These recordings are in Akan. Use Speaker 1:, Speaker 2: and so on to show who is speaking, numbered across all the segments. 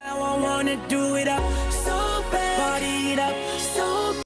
Speaker 1: I wanna do it up so bad, party it up so bad.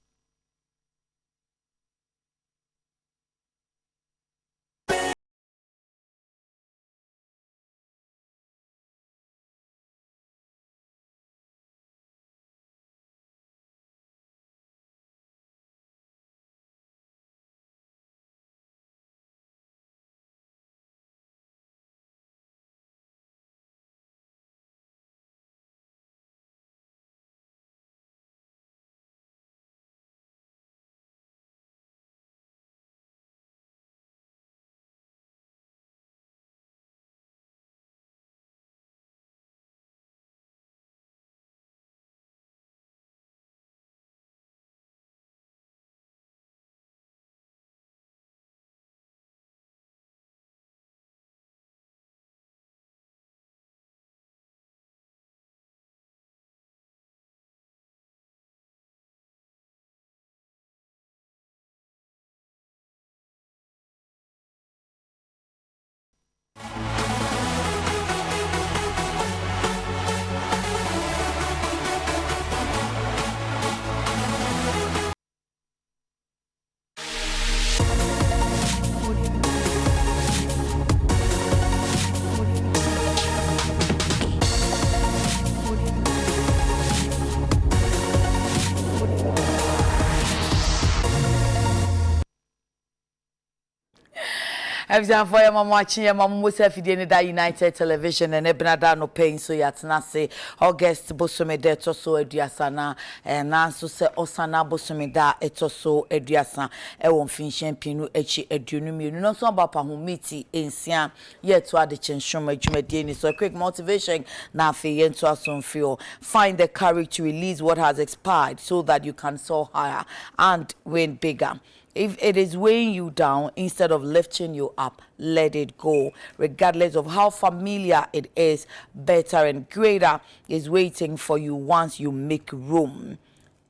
Speaker 2: Everyone for your mama watching your mama most every day United Television and Ebnada no pain so yatna say August bosome de to so eduasana and nanso se osana bosome da eto so eduasa e won finshen pinu echi edunumienu no so abapa ho miti ensia ye to Adekye Nsroma adwumadie ni so quick motivation na afi ye to asomfio find the courage to release what has expired so that you can soar higher and win bigger. If it is weighing you down, instead of lifting you up, let it go. Regardless of how familiar it is, better and greater is waiting for you once you make room.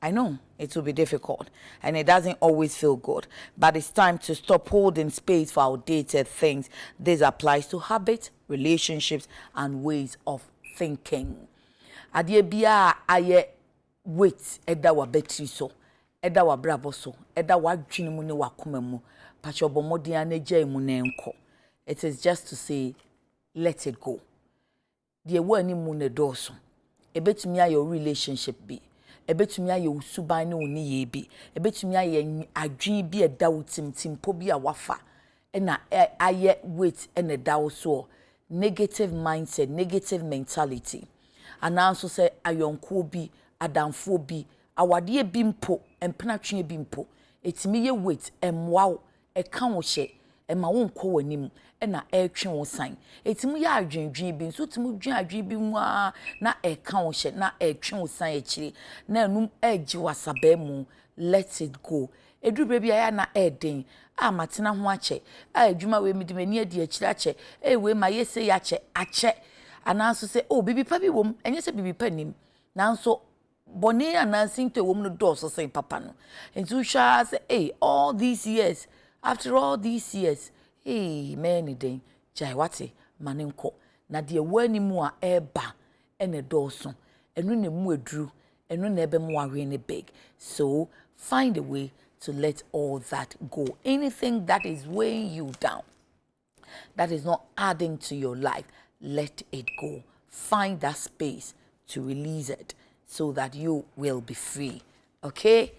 Speaker 2: I know it will be difficult and it doesn't always feel good, but it's time to stop holding space for outdated things. This applies to habits, relationships, and ways of thinking. Adie bia aye wait eda wa betri so. Eda wa brabo so eda wa dwene mu ne wakoma mu pacho bomodi anagia mu ne nko. It is just to say let it go. The wani mu ne doso ebetumi aye relationship bi ebetumi aye usuban ne oni ye bi ebetumi aye adwen bi eda wotimtimpo bi a wafa na aye wait ena da so negative mindset, negative mentality. Ananso say ayonko bi adamfo bi awade bi mpo empnatwe bi mpo etimi ye wait emwa e ka wo hye ema wo nko wanim na etwe wo san etimi ye adwendwen bi nso timi dwen adwen bi mu na e ka wo hye na etwe wo san akiri na enum egi wasaba mu. Let it go. Eduru bi aya na eden matena ho ache adwuma we midimani adi akiri ache we ma yese ya ache ananso se bibi pa bi wom enye se bibi pa nim nanso boni anansinto wom no do so say papa no entu sha say all these years, after all these years, many den jai wate manenko na de wani mu a eba ene do so enu ne mu aduru enu na ebe mu awe ne big. So find a way to let all that go. Anything that is weighing you down, that is not adding to your life, let it go. Find that space to release it so that you will be free. Okay?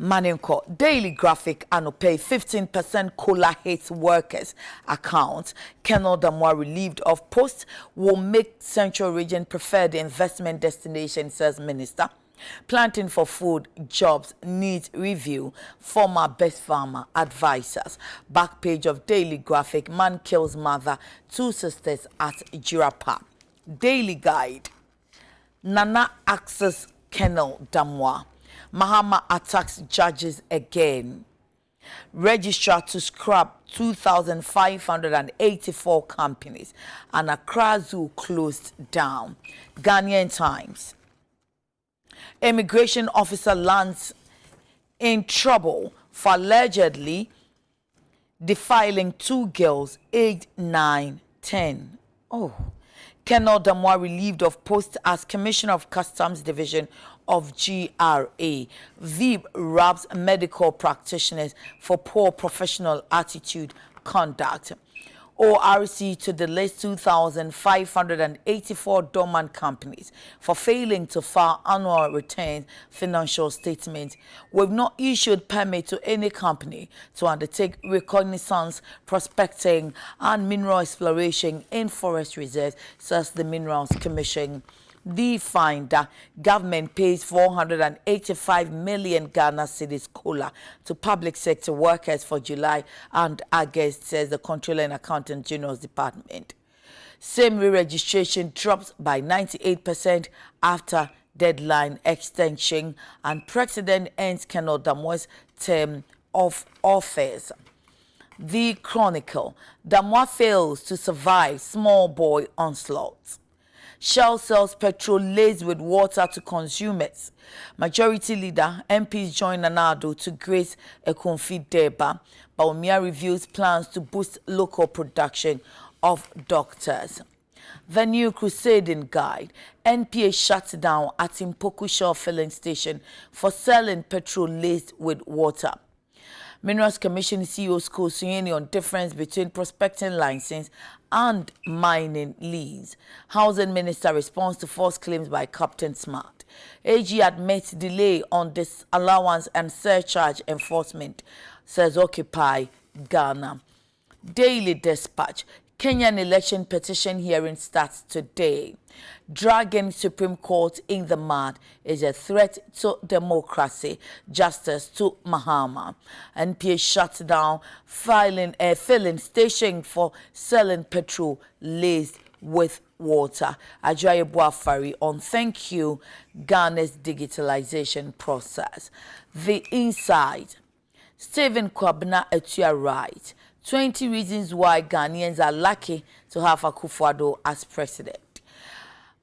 Speaker 2: Manenko, Daily Graphic pay 15% cola hits workers account. Colonel Damwa relieved of post will make Central Region preferred investment destination, says Minister. Planting for food jobs needs review. Former best farmer advisors. Back page of Daily Graphic. Man kills mother. 2 sisters at Jirapa. Daily Guide. Nana axes Colonel Damwa. Mahama attacks judges again. Registrar to scrap 2,584 companies. And Accra Zoo closed down. Ghanaian Times. Immigration officer lands in trouble for allegedly defiling 2 girls aged 9, 10. Colonel Damwa relieved of post as Commissioner of Customs Division of GRA. VIB robs medical practitioners for poor professional attitude conduct. ORC to delist 2,584 dormant companies for failing to file annual returns financial statements. We've not issued permit to any company to undertake reconnaissance, prospecting, and mineral exploration in forest reserves, says the Minerals Commission. The finder government pays 485 million Ghana cedis cola to public sector workers for July and August, says the Controller and Accountant General's Department. Same re-registration drops by 98% after deadline extension, and President ends Colonel Damwa's term of office. The Chronicle: Damwa fails to survive small boy onslaught. Shell sells petrol laced with water to consumers. Majority Leader MPs join Nanado to grace Ekonfi Deba. Baumia reviews plans to boost local production of doctors. The new crusading guide: NPA shuts down at Impoku Shell filling station for selling petrol laced with water. Minerals Commission CEO Skosuyeni on difference between prospecting license and mining lease. Housing Minister responds to false claims by Captain Smart. AG admits delay on disallowance and surcharge enforcement, says Occupy Ghana. Daily Dispatch: Kenyan election petition hearing starts today. Dragging Supreme Court in the mud is a threat to democracy, justice to Mahama. NPA shuts down filling station for selling petrol laced with water. Ajayi Buafari on thank you Ghana's digitalization process. The Inside: Stephen Kwabena Etua right. 20 reasons why Ghanaians are lucky to have Akufo-Addo as president.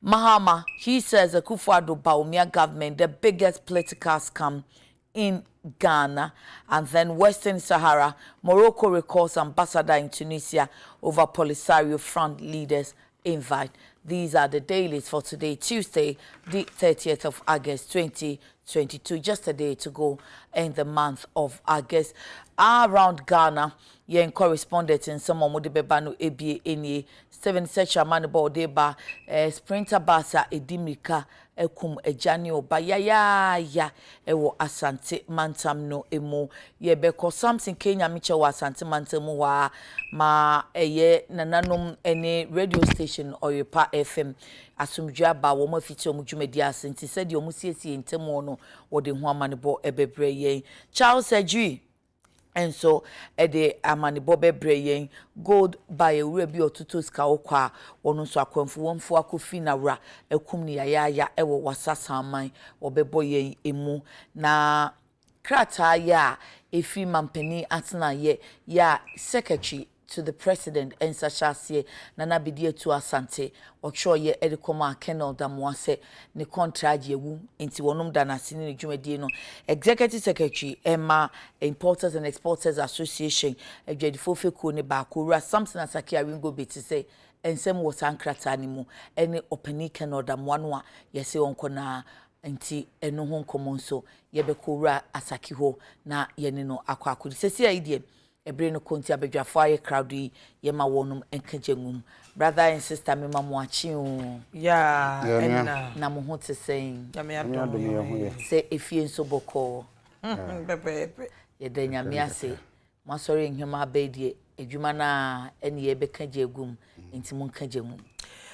Speaker 2: Mahama, he says Akufo-Addo Bawumia government, the biggest political scam in Ghana. And then Western Sahara: Morocco recalls ambassador in Tunisia over Polisario Front leaders invite. These are the dailies for today, Tuesday, the 30th of August, 2022. Just a day to go in the month of August. Around Ghana, yen correspondent in some Modibebano Ebie Enye, 7 section manable deba, sprinter basa edimika, ekum ejani oba ya ewo asante mantam no emo yebeko something Kenya miche wa asante mantamu wa ma eye nananom ene radio station Oyepa FM asumdwa ba wo mafiti omudwumedi asenti said yo musiesie ntemo no wo de ho amanebo ebebre yen Charles Ejui. And so, ede amani bobe breyen gold by a rebi otutus kaokwa ono so akwamfu wonfu akofi na wra ekum ni ya ewo wasasa man obeboye emu na krata ya efi mampeni atna ye ya secretary to the president and Sashasye Nana Bidie to Asante or Choye Edikoma Colonel Damwase ne contract yewu inti wonum danasini ni jumedino executive secretary Emma Importers and Exporters Association ejedifofe ko ne bakura something asaki aringo beti say ensem wosankrata nimu ene openi Colonel Damwanwa yese onko na nti eno ho nkomonso yebekura asaki ho na yene no akwakudi sesi idea ebre no konti abedwafo aye crowd yi yema wonum enkagengum brother and sister me mamuachi o
Speaker 3: ya
Speaker 2: na mo ho te sen
Speaker 3: ya me adom
Speaker 2: se efie nso boko
Speaker 3: pepe
Speaker 2: ye de nyame ase masori nhema abedie edwuma na ene ye bekagegum nti mo nkagengum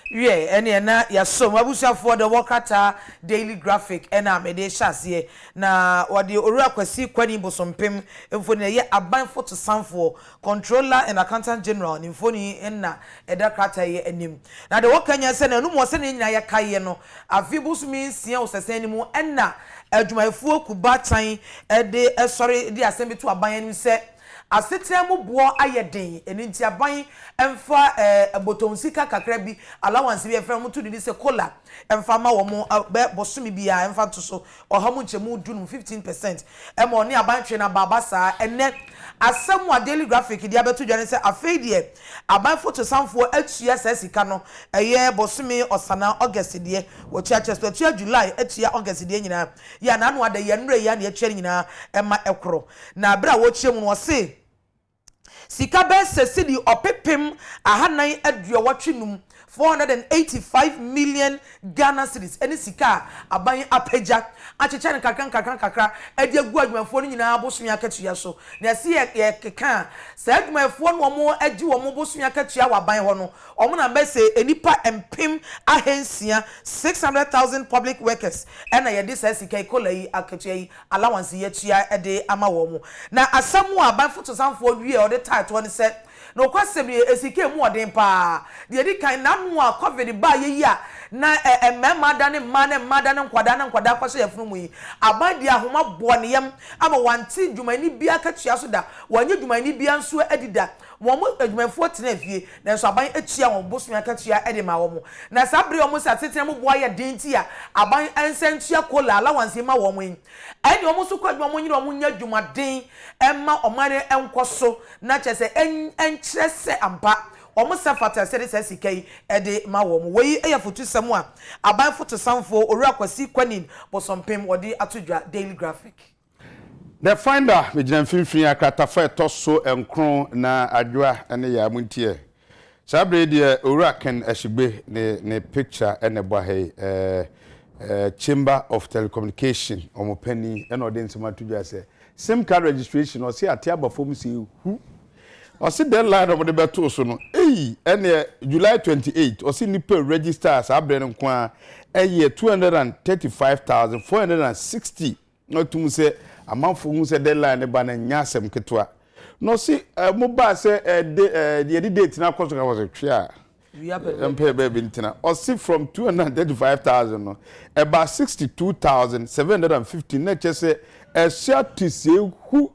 Speaker 3: we ene na ya so abusuafo the Wakata Daily Graphic ena me de hyase na wode owura kwasi kwani bosompem mfoni ye abanfo to sanfo controller and accountant general ni mfoni enna eda krata ye anim na de wakanya se na numu se ne nyina ye kaye no afibusumi sia osese ni mu enna adwumaefuo kubatan ede sorry de asem to aban anim se asetra mu boɔ ayɛ den eni nti aban emfa botonsika kakra bi allowance bi efra mu to di se kola emfa ma wo mo bosomi bia emfa to so ohamu nchemu dunu 15% ema oni aban twe na baba saa ene asɛm wa daily graphic dia beto dwane se afei de aban photo samfo atua sasika no ɛyɛ bosomi osana August de wo tua chesto tua July atua August de nyina ya na no ada ye nure ya na ya tua nyina ɛma ɛkoro na bra wo kyem no se sika be sesidi opepem ahanan aduowatwe num 485 million Ghana cedis eni sika aban apeja achecha ne kakra edi agu adwumafo no nyina bosomi akatua so na se ye keka sa adwumafo no mo agi wo mo bosomi akatua wa ban ho no omo na mbese enipa empem ahensia 600,000 public workers ena ye de sa sika ikola yi akatua yi allowance ye tua ede ama wo mo na asamu aban foto sanfo wie o de title ne se no kwasem esike mu odin pa de di kan na no a covid ba ye ya na emema da ne ma ne mada ne nkwada kwaso ye funu mu yi abadi ahoma bo ne yam ama wanti dwumani bia katua so da wanye dwumani bia nso adida mo mo adwumafo tena fie na so aban atua won bosomi akatua ede ma wo mo na sabre wo mo satete mo bo aye denti a aban ansantua kola allowance ma wo mo yi ene wo mo so kwadwuma mo nyire wo mo nya dwumaden emma omare enkoso na chese enkyese ampa omo safata se sikai ede ma wo mo we eya fotu samu a aban foto samfo owura kwasi kwanin bosompem odi atodwa daily graphic
Speaker 4: the finder vigilance finfin akrata fa etoso enkron na adwa ene ya muntie sabre de owura ken ashigbe ne picture ene bo he chamber of telecommunication omo penny ene odi nsema atodwa se SIM card registration or see atia bafom si hu or see deadline of the beto so no ene July 28 or see nipa register as abre nko a eye 235,460 no tum say amanfo hu say deadline ne ba na nyasem ketwa no see mobile say the date na koso ka was twa mpe baby ntina or see from 235,000 no about 62,750 na chese to say who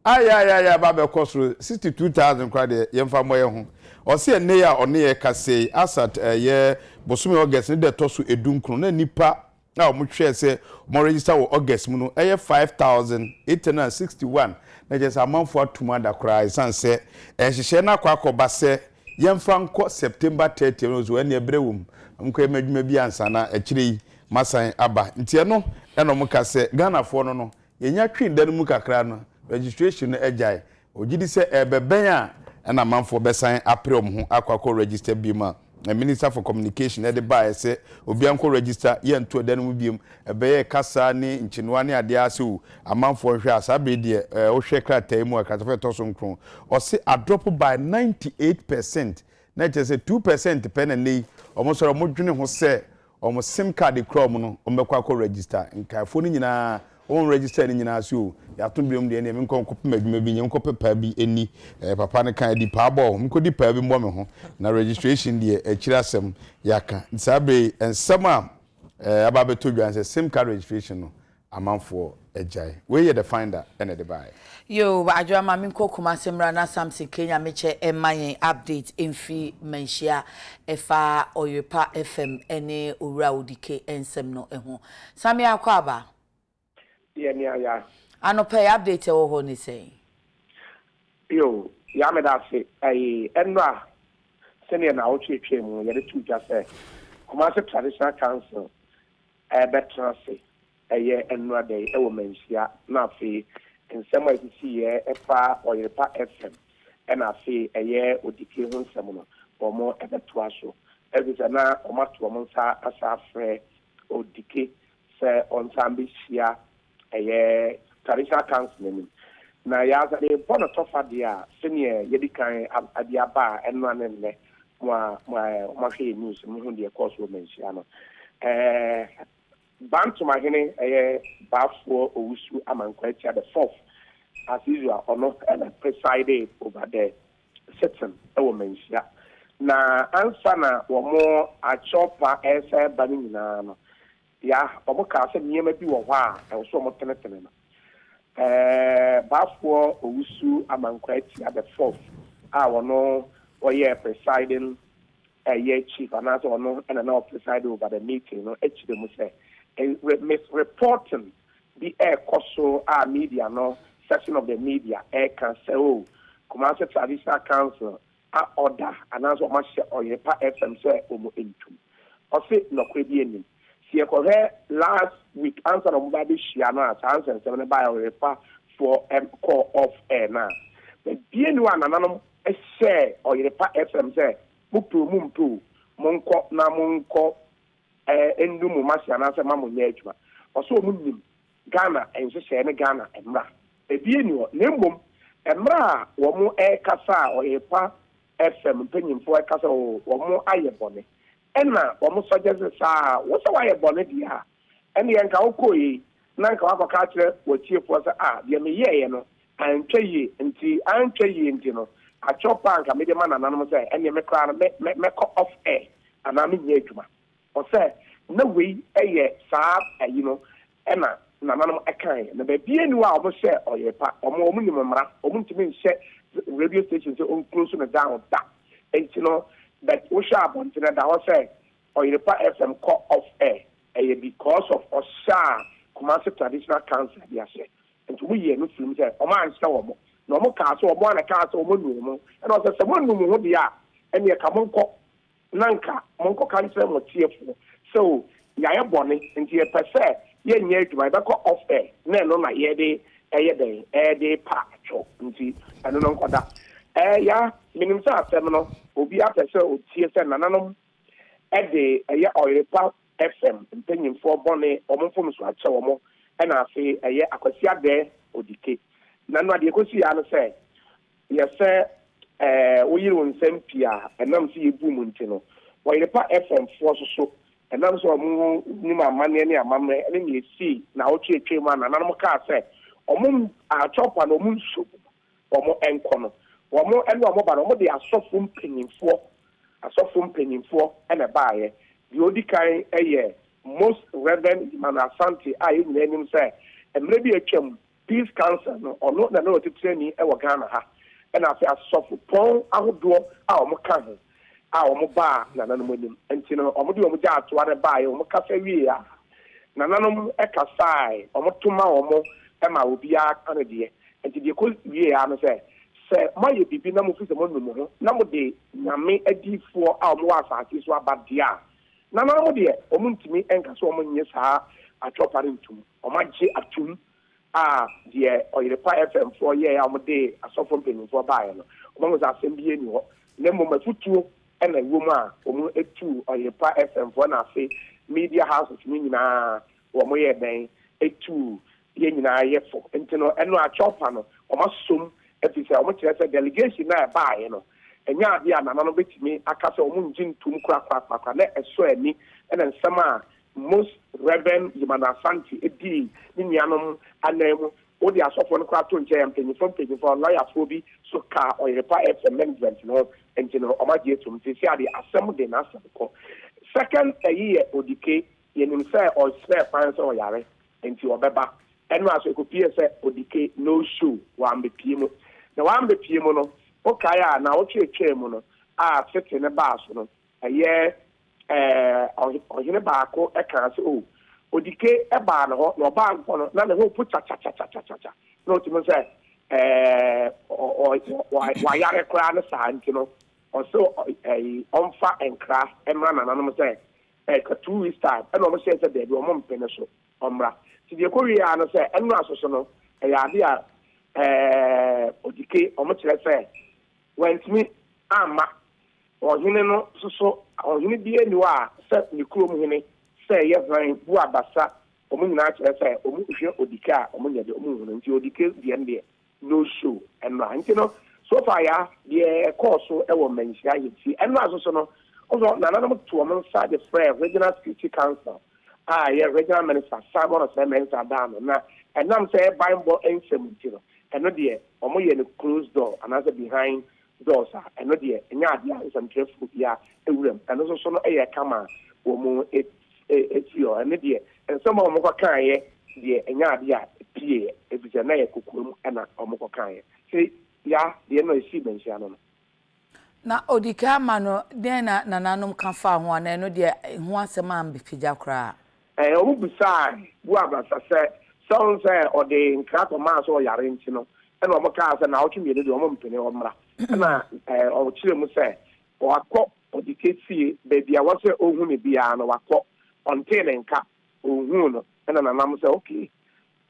Speaker 4: aya baba cost 62,000 kwa de yemfa moye ho o se ne ya one ye kase asat ye bosomi August ne de toso edunkru na nipa na o mhwe se mo register wo August mu no 5,861 na je sa manfo atuma da kra isan se hihye na kwa akoba se yemfa nko September 30 no zo ene ebrewum nko emadwuma bi ansa na akire masan aba ntie no eno mo kase Ghana fo no yenya twin dan mu kakra no registration no ejai ogidi se ebeben a na manfo besan aprem ho akwakọ register bi ma minister for communication e de ba ese obi anko register ye nto dan mu biem ebeye kasa ni nchinwa ni ade ase o amanfo hwe asabe de o hwe kratai mu akatafe to so nkron o se a drop by 98% na je se 2% pen and nei omo soro modwene ho se omo SIM card chrome no ombekwa ko register nkafo ni nyina on register ni nyina so ya to biom de ne me nko kopem adwuma bi nyem kopepa bi eni papa ne kan di pa ball mko di pa bi mbo me ho na registration de akirasem yaka nsabe ensama ababeto dwan SIM card registration no amanfo ejai we ye the finder ene de buy
Speaker 2: yo adwa ma min kokuma semra na Samson Kenya meche emayen update enfi menhia efa Oyepa FM ene owura odike ensem no eho sami akwaba
Speaker 5: ya
Speaker 2: anope update wo ho ni say
Speaker 5: yo ya me da se enra senior na o twetwe mu ye de tuja se Kumasi traditional council betra se enra dey e wo menhia na fi nsema isi ye efa Oyepa FM na fi odike ho nsem no omo ebeto aso ebisa na omato omo nsa asafre odike se onsambi hia traditional council ni na ya za de bono tofa dia senior yedikan adiaba enwa ne mo hwe news mo hu de course wo menhia no bantu mahene bafo owusu amankwatia the 4th as usual ono presided over the sitting wo menhia na ansa na wo mo achopa ese bani na no ya omo ka se niema bi wo hwa e so mo tenetene no Bafo Owusu Amankweti at the 4th. Presiding chief and also now presiding over the meeting. Misreporting the air coso media section of the media can say Kumasi Traditional Council order and also much or FM say into. Or say no credible. See last week answer on Baby Shiana answer 7 by for call off air now. The one and share or FM say mumpu monko na monko endu mu masiana se mamu nyejuma oso munim Ghana ense share ne Ghana emra ebienu nembom emra wo mu kasa o FM mpanyimfo kasa wo mu ayebone ena wo mu suggest sa wo se wayebone dia ene yenka okoyi na nka wakoka kire wo tiefo se de me yeye no antwaye nti no a chop and a media man and animal say, and you make off air, and I'm in Yajuma. Or say, no way, sab, Emma, Nanam Akai, and the baby and you almost share or your part or more minimum, or to share radio stations to close to the down that. And that we shall want to that I say, or your part FM call off air, because of Osha, Kumasi Traditional Council, yes, and we are not film say, or man, so no more castle or one castle moon, and also someone who will be out, and you come on Nanka, Monko Council or tearful. So, Yaya Bonnie, and dear per se, ye near to my back off air, no, my year day, day, patch, and see, I don't know what that. Ya, Minimsa Seminole, will be after so, TSN and Anum, the year or a part FM, opinion for Bonnie or Monfums like so, and I say a year I could see there or decay. Nana de kosi ya no say yes sir we won sempia enam si ebu nti no we repa FM force so enam so mu ni ma mane ni amamre ene ni si na o twetwe mu na nanam ka say omum a chopa no mu so omo enko no omo ene omo ba no omo de asofo mpanyimfo ene baaye di odikan eye most reverend man asante ayi nenim say emre bi atwam Peace Council no or not no to training e Ghana ha and I say asofo pon ahodo a omo ka ho a omo ba na nanom ntino omo de omo ja ato are ba ye omo ka fa wie ya na nanom e ka sai omo tuma omo e ma obi a kan de enti de ko wie ya no say my bibi na mo fi se mo no ho na mo de nyame adifo a omo wa asase so abadia na nanom de omo ntimi enka so omo nye saa atropare ntum omo agye atum dear or your FM for year day a soft penny for buying. Among us, assembly any what. Nemo my foot and a woman, or a two or your FM for now say media houses meaning or more day a two yen for internal and no chop panel or must soon if it's a much as a delegation now buy and yeah, none of it me a castle moon gin to crack let a swear me and then summer. Most Reverend Yamana Santi, a D, Ninianum, and then all the Asofon Kraton Jam, and from taking for lawyer Phobi, so car or a fire amendment, and General Omagiatum, they say the assembled in Asako. Second, a year or decay, in fair or spare fines or yare, and to Obeba, and was a copia or decay, no shoe, one be Pimo. The one be Pimono, Okaya, now Chairmono, sitting in a bathroom, a year. Ohine baako eka se odike eba no no ba nko no na ne ho put cha no ti mo se wa yare kra na sa nti no o so onfa enkra emra na no mo se ka 2 weeks time e no mo se de o mo mpene so omra ti de ko wi ya no se enu asoso no ya ade a odike o mo kire se wentimi ama ohine no so ohine bi eni wa se ni krom hine se ye van bu abasa omu nyina kire se omu hwe odika omu nyade omu hunu nti odike die nde no show enra nti no so far ya de course e wo menhia yiti enu asoso no ozo na na mo to mo sa the regional security council regional minister Simon Mensa down na enam say bible ensem nti no eno de omu ye no closed door and as behind doors and no dear and ya some dreadful ya ewurem and also so no kama wo mu etio and dear and some of them can ye dear and ya pie efisɛ na yɛ kokurom ɛna ɔmo kɔkaeɛ sɛ ya deɛ no esi bɛnhyia no
Speaker 2: na odika ma no den na nananom ka fa ho ana no de ho asɛm am bepija kra
Speaker 5: ɔmo bisa bu abasa sɛ sɔn sɛ ɔde nkratɔ maa so ɔyare nti no ɛna ɔmo kaa sɛ na ɔtwe mienu de ɔmo mpene ɔmmra ɛna ɔkyerɛ mu sɛ wakɔ odika fie baabi a wɔsɛ ohu ne biara no wakɔ ɔnte ne nka ohu no ɛna nanam sɛ okay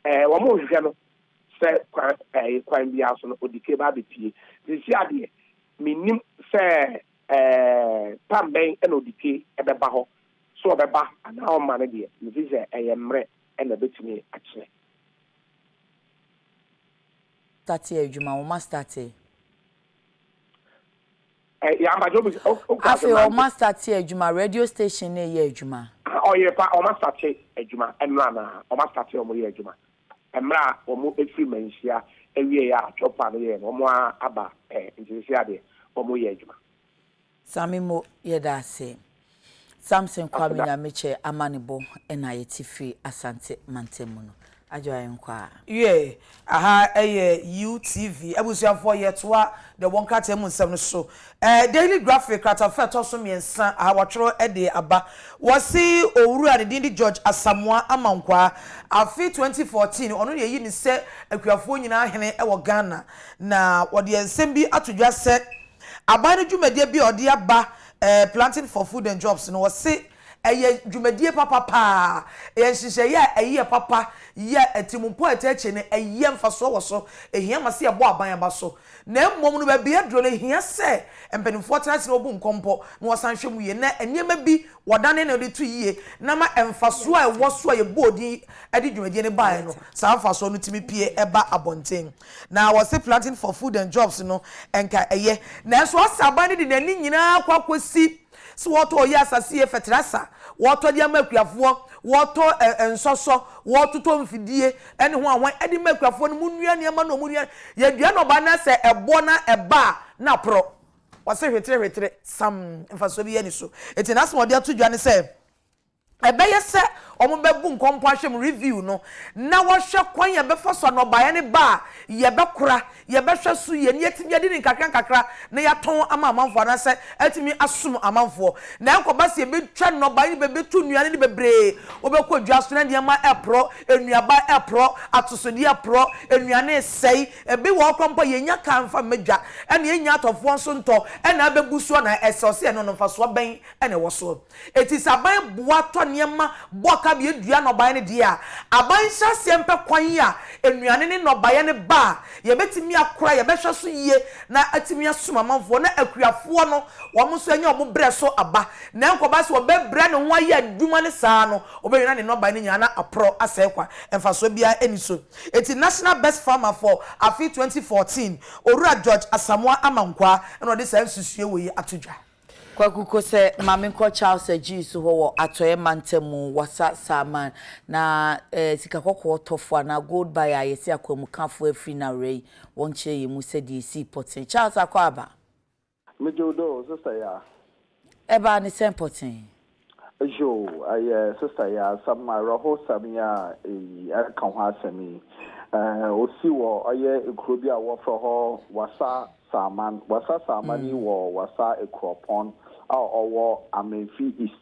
Speaker 5: wɔmo hwehwɛ no sɛ kwan biara so no odika ba bepie sisi adeɛ minim sɛ pambɛn ɛna odike ɛbɛba hɔ so ɔbɛba anaa ɔma no deɛ mesi sɛ ɛyɛ mmerɛ ɛna bɛtumi akyerɛ
Speaker 2: starte adwuma wo ma starte
Speaker 5: yɛambagyɛ
Speaker 2: afi wo ma starte adwuma radio station ne yɛ adwuma
Speaker 5: ɔyɛ pa ɔma starte adwuma ɛmmerɛ na ɔma starte ɔmo yɛ adwuma ɛmmerɛ a ɔmo ɛfiri manhyia awie yɛ a twɔpa no yɛ no ɔmo aba nkyerɛsi adeɛ ɔmo yɛ adwuma
Speaker 2: sami mo yɛda ase Samson Kwame Nyameche amanebo na yeti free asante mantemu no ajoa nkwa
Speaker 3: aha UTV abusuafo yetoa the one cat emu nsem no so daily graphic kratafa to so miensa awatworo ede aba wasi owura ne dindi George Asamoah amankwa afi 2014 ono ye yi ni se akuafo nyina hene ewo Ghana na wode ensem bi atodwa se aban no dwumadie bi ode aba planting for food and jobs no wase eye dwumadie papa ye nhihye ye eye papa ye etimumpo eteche ne eye mfaso wo so ehia mase ebo aban aba so na mmom no ba bia dro le hia se empenimfo tenase no bu nkompo no wasanhwe mu ye na eniema bi wodane na de tu yie na ma emfaso a wo so ye bodi ade dwumadie ne bae no sa mfaso no timi pie eba abonten na wase planting for food and jobs no enka eye na so asaban ne de nani nyina kwakosi so woto oya asase e fetrasa woto dia makuafo woto ensoso woto to mfidie ene ho anwan edi makuafo no munua ne ma no munua ye dua no ba na se ebo na eba na pro wase hwetere sam mfaso bi ye ni so eti na so odi atodwa ne se ebeye se omo bebu nkompo ahwem review no na wo hwe kwan ye befa so no ba ye ne ba ye bekora ye behwe so ye ne yetimi de nkakra na ya ton ama amanfo na se atimi asom amanfo na enkoba se betwa no ba ye bebetu nuane ne bebre obekodwa so na de ma epro enuaba epro atosodi epro enuane sei ebe wo kompo ye nya kanfa medwa ene ye nya atofo nso nto ene abebu so na esose no no faso ben ene wo so eti saban boa to niema boka bi edua no ban ne dia aban hyase mpe kwan ya enuane ne no baye ne ba ye betimi akora ye behwe so yie na atimi asoma manfo na akuafo no wo mo so anya obo bre so aba na enkoba se obebre ne ho aye adwuma ne saa no obeyina ne no ban ne nya na apro asekwa emfaso bia eniso eti national best farmer for afi 2014 owura George Asamoah amankwa na ode sa nsusue we atodwa
Speaker 2: kwakuko se mame ko Charles Ajisu ho wo atoye mantemu wasa saman na sika kokko tofo na gold buyer yesi akwamu kafo afri na rei wonche yi mu se DC potin Charles akwaba
Speaker 6: mejodo sister ya
Speaker 2: eba ni sempotin
Speaker 6: jo ay sister ya sama roho samia kan ho asemi osi wo aye ekrobi a wo fro ho wasa samani wo wasa ekropon owo Amenfi East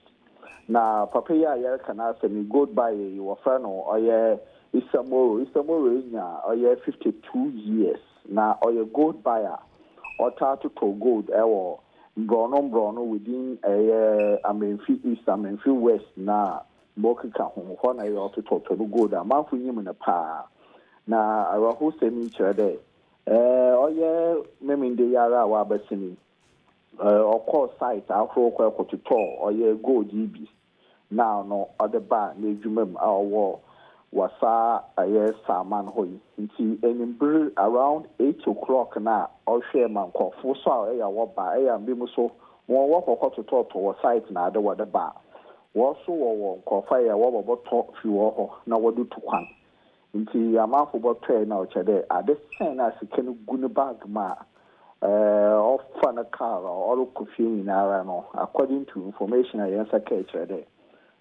Speaker 6: na papa ya yer kana semi gold buy wo fa no oye Isamoro nya oye 52 years na oye gold buyer otatu to gold ewo brono within Amenfi East Amenfi West na bokika ho na yo to gold amanfo nyim na pa na araho semi chere oye meminde yara wa basini okọ site afro kwa to oye gold ibi now no other ba na edwumam awo wasa aye saman hoyi nti enimbre around 8 o'clock na ohwe mankofo so ya wo ba ya mbim so won wo kokọ to wo site na ade wo de ba wo so wo kofa ya wo boboto fi wo ho na wo du tukwan nti amafo botwe na ochede ade sen na sikenu gunu bag ma of fana car or coffee in ara no according to information I answer catch there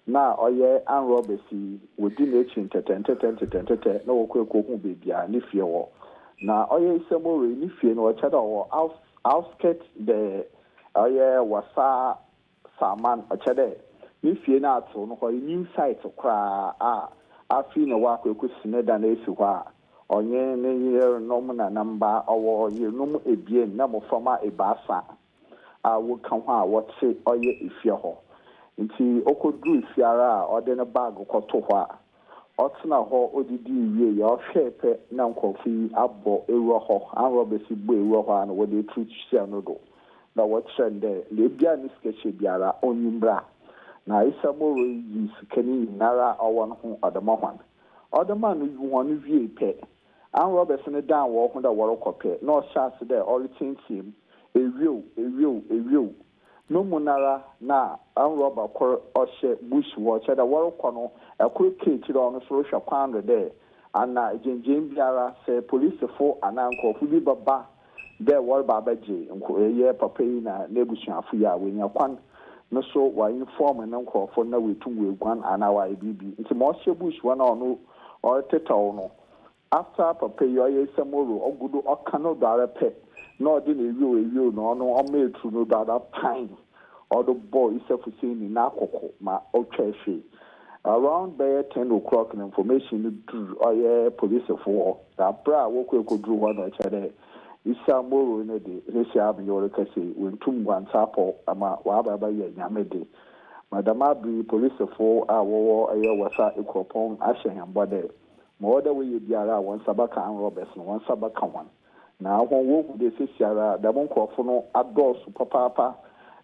Speaker 6: na oye an robesi wodi na echi ntete na wokwe kohu bebia ni fie wo na oye isemoro ni fie no ochada wo outskirt the oye wasa saman ochada ni fie na ato no ho new site kra afi na wa kwekwe sineda na esi hwa onye ne year nom na namba owo year nom ebien na mo fama ebasa wo kan ho a wote oye ifie ho nti okodru fiara a ode ne bag kwoto ho a otna ho odidi wie ya ohwepe na nkofi abo ewo ho anro besi bo ewo ho an wo de treat share no do na what trende le bia ni sketch biara onyumbra na isamo yi skani nara awon ho odama no yu won wie pe anro besi ne dan wo ho da woro kope na o chance de orienting ewiu no munara na anroba kor ohye bush watch da worko no akuru kechiri ono so hwa kwando de ana jenjen biara se police fo ananko fu bi baba de worba baje nko eye papai na nebusuafu ya wenya kwan no so wa inform na nko fo na wetu wegwan ana wa bibi nti mo ohye bush wana ono o tetaw no after papai yo ye samoro ogudu okano dare pe no de na ewiu no no ometru no dada pine or the boy self-seen in Akoko, ma Ocheshi. Around by 10 o'clock, information to police of war. That bra woke could do one or other. Isa Moro in a day, Resha Yorikasi, when Tumwan Sapo, Ama Waba by Yamede. Madame Abri, police of war, our war, a wasa equipon, Asham Bode. More the way you be around one Sabaka and Robertson, one Sabaka one. Now, when woke the Sisiara, the Moncofono, outdoors, Papa.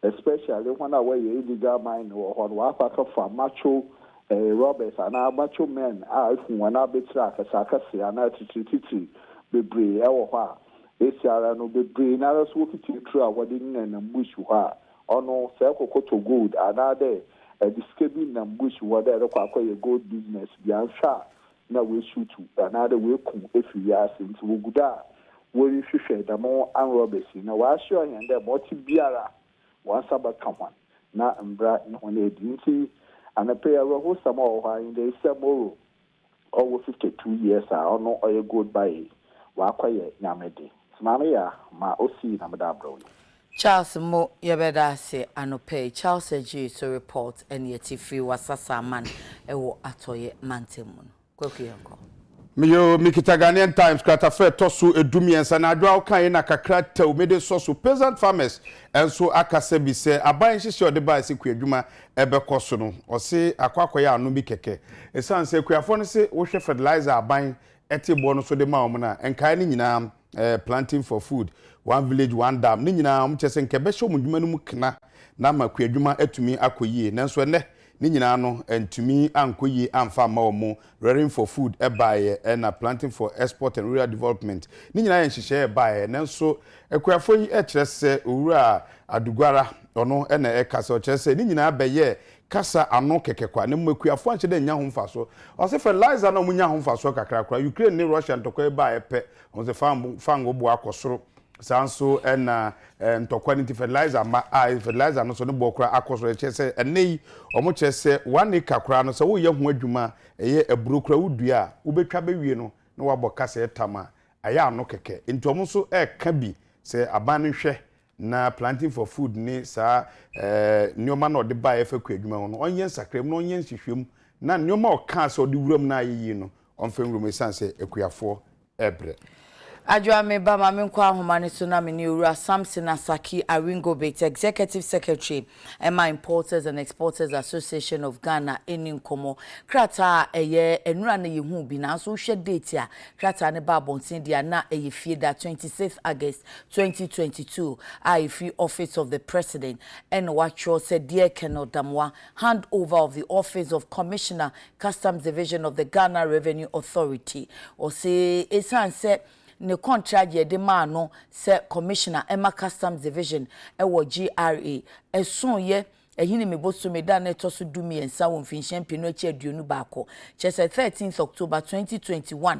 Speaker 6: Especially when I wear illegal mine or what for macho robbers and our macho men are when I betrack a sarcastic and attitude be brave or Esiara no be brave, now walk it through our wedding and bush or no circle to good another a discabing and bush whatever a good business beyond sharp. Now we shoot another way if you ask into Wuguda, where you should the more unrobbers. Now I show you and the multi biara. Once about come on. Na mbra no na edinti anape awo sama o in the samoro over 52 years no oye goodbye wa kwaye nyamede smame ya ma osi na medabro
Speaker 2: Charles Mo yebeda se anope Charles G to report any free wasasa man ewo atoye mantemu kwekuyenko
Speaker 4: Miyo Mikita Ghanaian Times kratafe tosu edumiensa na adwa kan na kakra tew mede soso peasant farmers enso akase bi se aban hihye ode ba se kwadwuma ebekoso no ose akwakoya anu bi keke esan se kwafo no se wo hwe fertilizer aban etebo no so de ma omna enkai ni nyina planting for food one village one dam ni nyina omchese nkebe hye omdwuma no mu kna na ma kwadwuma atumi akoyie nanso ne ni nyina no entumi ankoyi amfa ma omo rearing for food ebaye na planting for export and rural development ni nyina yenhihye ebaye nanso ekwafo yi ekyerese owura adugwara ono na ekasa okyerese ni nyina abeye kasa ano kekekwa ne mmakuafo anche de nya ho mfaso ose fertilizer na munya ho mfaso kakrakra Ukraine ni Russia ntokwa ebaye pe ose fango bo akosoro sanso na ntokwa ni fertilizer ma fertilizer no so ne bokura akosoro kyese enei omo kyese 1 acre kra no so wo ye ho adwuma eye eburokura wudua wobetwa bewie no na wabɔ kasa etama aya ano keke ntomo so ka bi se aban hwɛ na planting for food ni sa nyoma na ode ba efa kwadwuma no onye nsakram no onye nhwehwem na nyoma o ka so ode wuram na ayeyi no onfem rum esanse ekuafo ebre
Speaker 2: Ajwa me ba ma me nkwa ahoma ne so na me ni owura Samson Asaki Aringo Bate Executive Secretary Emma Importers and Exporters Association of Ghana eni nkomo krata eye enura na yehu bi na so hwe date a krata ne ba bontin dia na eye fie da 26 August 2022 I free office of the president and watcho said dear Colonel Damwa hand over of the office of Commissioner Customs Division of the Ghana Revenue Authority or say esan say ne contract ye de ma no se Commissioner Emma Customs Division e wo GRA eson ye ehini me bosome da na to so dumi ensa wo mfinhye mpino achi aduonu baako chese 13th October 2021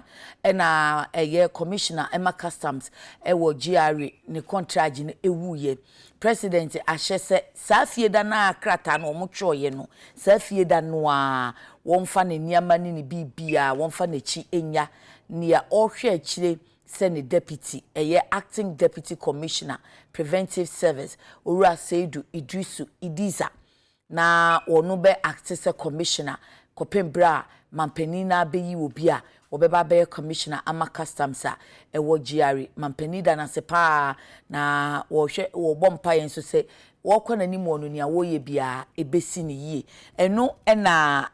Speaker 2: na commissioner Emma Customs ewo GRA ne contract ne ewuye president ahyese safie da na krata no mo twoye no safie da no a wonfa ne niama ne bibia wonfa ne chi enya nia ohwe achire Senate Deputy, acting Deputy Commissioner, Preventive Service, Ura Seidu Idrisu Idiza. Na onube acting Commissioner, Kopembra, Mampenina Beyi Ubia, Obeba Be Commissioner, Ama Customsa, Ewo GRA, Mampenida na sepa na wo bompa yenso se wokwana ni mo no nia wo ye bia ebesi ni yie. Eno na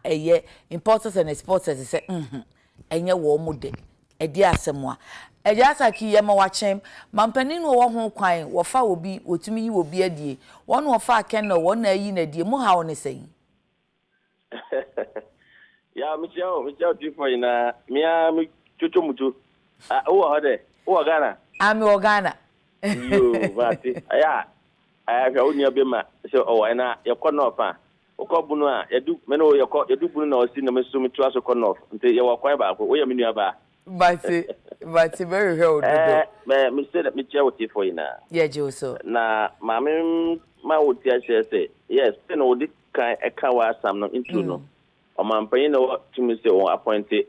Speaker 2: importers and exporters se enye wo mu de. Edi asemwa Ejasa ki yema wachem mampani no wo ho kwan wo fa obi otumi yi obi adie won wo fa ken no won na yi na die mu ha won sei
Speaker 7: ya michao tifo ina mia mi chuchu mutu wo hode wo Ghana
Speaker 2: ami wo Ghana
Speaker 7: yo bati aya ka onia be ma se o na yekono fa okobunu a yedu me no yedu bunu na osi na mesumi tu aso kono nte ye wa kwan ba ko wo ye menua ba
Speaker 2: but very held
Speaker 7: me said that me chair with for ina
Speaker 2: yeah Joso
Speaker 7: na mama ma wotia say yes you know the kind e ka wa sam no into no o man pan no to me say on appointed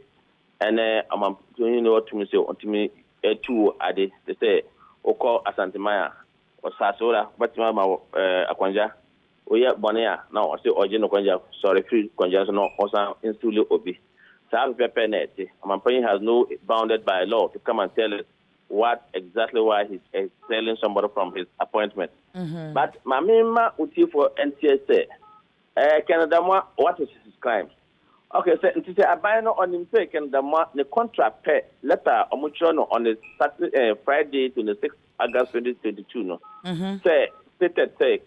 Speaker 7: and o man you know to me say on to me two ade they say o call asantemaya o sasola but ma akwanja o ya bonia na o say oje no kwanja sorry free kwanja no o san install obi Mampanyi has no bounded by law to come and tell us what exactly why he's expelling somebody from his appointment. But Mamima uti for NTSA. Canada, what is his crime? Okay, so it is a bino on him say Canada, the contract pay letter omuchono on the Friday 26th August 2022. No, stated say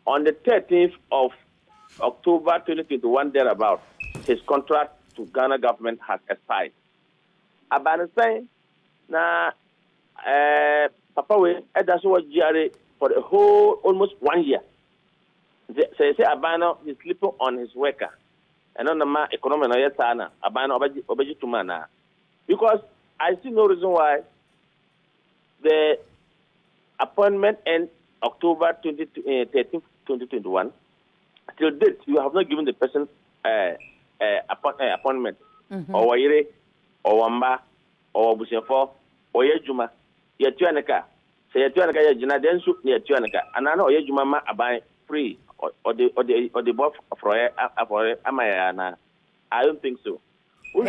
Speaker 7: on the 13th of October 2021 thereabout his contract to Ghana government has expired. Abana saying na Papa we that's what GRA for the whole almost 1 year. Say Abana is sleeping on his worker. And on the ma economy no yetana Abana obeji to mana. Because I see no reason why the appointment ends October 13, 2021. Till date, you have not given the person appointment or yere or wamba or bushefo or yejuma yetuaneka say yetuaneka yejina den su yetuaneka anana or yejuma ma abai free or the boss for amaya na I don't think so. What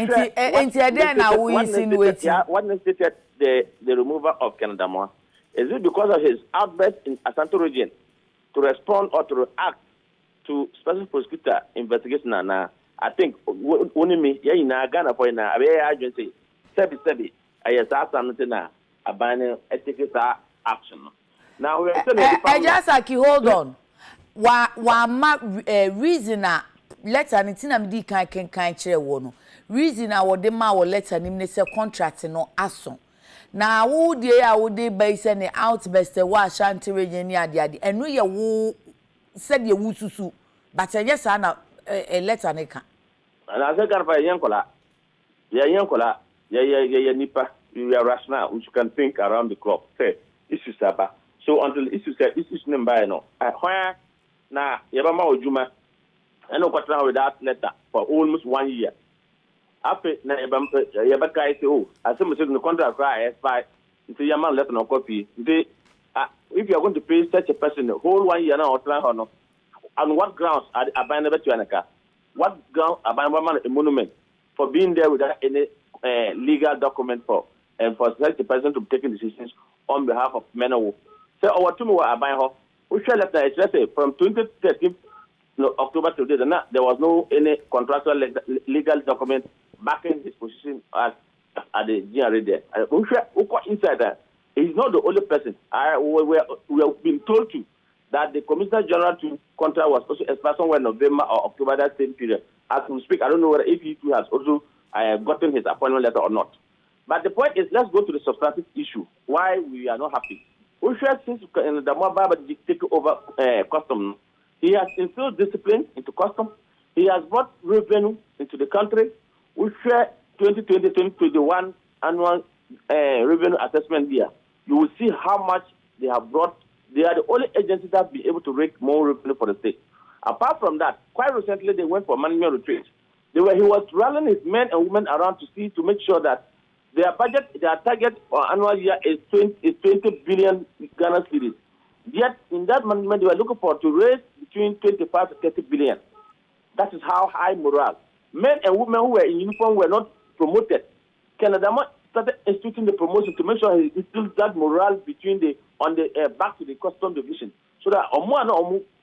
Speaker 7: necessitated the removal of Canada Moore? Is it because of his outburst in Asante region to respond or to react to special prosecutor investigation? I think only me, yeah, in Ghana for an agency, Sebi, I has asked something now about ethical action. Now we are
Speaker 2: just like hold on. Wa reason letter nitina mdi kan kire wo no reason wo de ma wo letter nim ne se contract no aso na wo de a wo de bai se ne outburst wa Ashanti region ni ade eno ye wo se de wo susu but enye sa na letter ne ka
Speaker 7: na se garba yankola ya nipa you are rational you can think around the clock say issue saba so until issue number no na yaba ma ojuma eno kwatra with that letter for almost 1 year after na yaba kai say oh asem say the contract cry expire until yama letter no copy they if you are going to pay such a person the whole 1 year now or try no on what grounds are abandoned to anaka what ground abandonment a monument for being there without any legal document for and for such a person to be taking decisions on behalf of men or so our two were abandoned. We shall let say from 2013 October to today, there was no any contractual legal document backing his position at the GRA there. Inside that, he's not the only person. We have been told to that the Commissioner General to contract was also expired somewhere in November or October that same period. As we speak, I don't know whether if he too has also gotten his appointment letter or not. But the point is, let's go to the substantive issue. Why we are not happy. We share since the Mobile take over custom. He has instilled discipline into custom. He has brought revenue into the country. We share 2020-2021 annual revenue assessment year. You will see how much they have brought. They are the only agencies that have been able to rake more revenue for the state. Apart from that, quite recently they went for management retreat. He was rallying his men and women around to make sure that their target for annual year is 20 billion Ghana cedis. Yet in that management they were looking for to raise between 25 to 30 billion. That is how high morale. Men and women who were in uniform were not promoted. Canada started instituting the promotion to make sure he instills that morale between back to the custom division, so that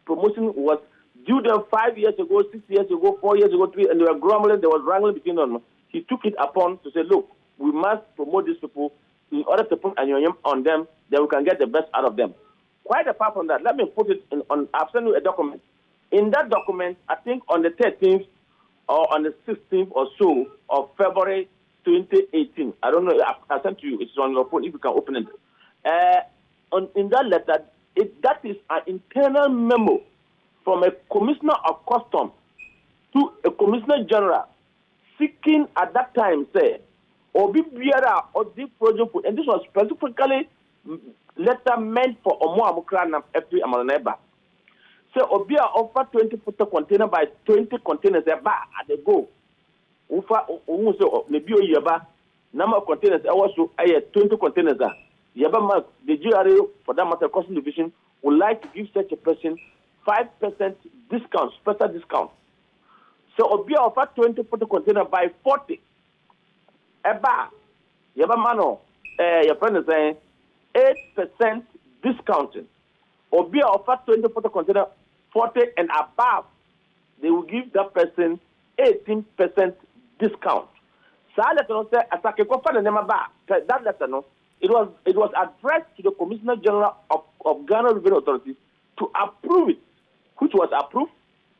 Speaker 7: promotion was due them 5 years ago, 6 years ago, 4 years ago, 3, and they were grumbling. There was wrangling between them. He took it upon to say, look, we must promote these people in order to put an on them, then we can get the best out of them. Quite apart from that, let me put it on. I've sent you a document. In that document, I think on the 13th or on the 16th or so of February 2018, I don't know, I sent to you, it's on your phone if you can open it. In that letter, that is an internal memo from a commissioner of customs to a commissioner general seeking at that time, say, Obi Biara or the project, and this was specifically letter meant for Omo Amukra and every Amalneba. So Obi offer 20-footer container by 20 containers at the go. Ufa so maybe yaba number of containers also 20 containers. Yaba the GRA for that matter custom division would like to give such a person 5% discount, special discount. So Obi offer 20-footer container by 40. Eba yaba mano your friend is saying 8% discounting. Obi offer 20-footer container 40 and above. They will give that person 18% discount. So that letter, no, it was addressed to the Commissioner General of Ghana Revenue Authority to approve it, which was approved.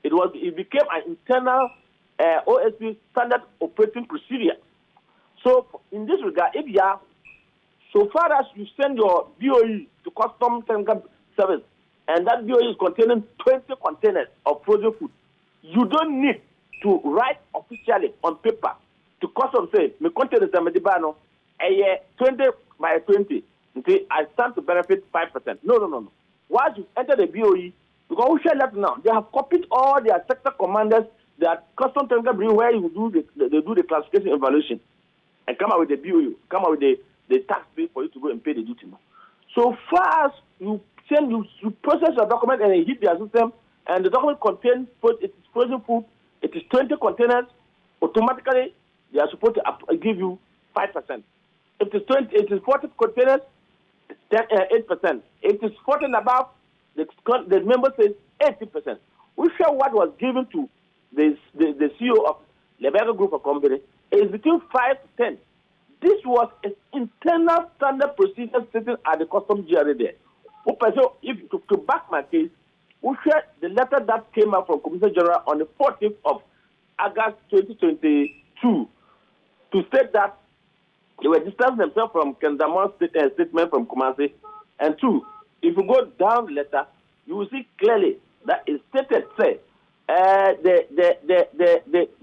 Speaker 7: It became an internal OSP standard operating procedure. So in this regard, if you are, so far as you send your BOE to Customs Service, and that BOE is containing 20 containers of frozen food, you don't need to write officially on paper to Customs say, me containers are medibano, 20 by 20. Okay, I stand to benefit 5%. No. Once you enter the BOE, because we share that now, they have copied all their sector commanders, their Customs bring where you do the classification evaluation, and come out with the BOE, come out with the tax bill for you to go and pay the duty. So far as you process your document and it hit their system, and the document contains it is frozen food, it is 20 containers, automatically they are supposed to give you 5%. If it is 40 containers, 8%. If it is 40 and above, the member says 80%. We share what was given to the CEO of Lebega Group of Company is between 5 to 10. This was an internal standard procedure sitting at the Customs GRA there. So, if to back my case, we share the letter that came out from Commissioner General on the 14th of August 2022 to state that they were distancing themselves from Kenzamon's statement from Kumasi. And 2, if you go down the letter, you will see clearly that it stated, say,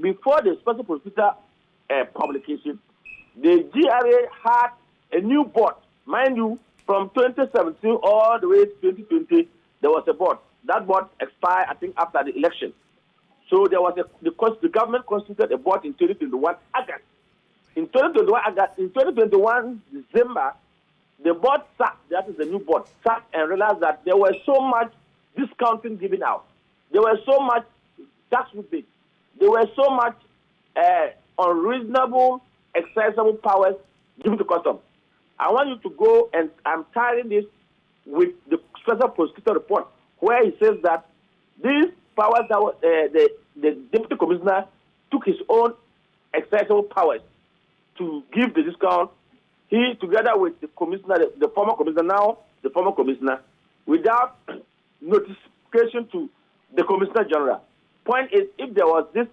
Speaker 7: before the special prosecutor publication, the GRA had a new board. Mind you, from 2017 all the way to 2020, there was a board. That board expired, I think, after the election. So there was the government constituted a board in 2021 August. In 2021 December, the board sat, that is the new board, sat and realized that there was so much discounting given out. There was so much tax rebate. There were so much unreasonable, excessive powers given to customs. I want you to go, and I'm tying this with the special prosecutor report, where he says that these powers that the deputy commissioner took his own excessive powers to give the discount. He, together with the commissioner, the former commissioner, without notification to the commissioner general. Point is, if there was this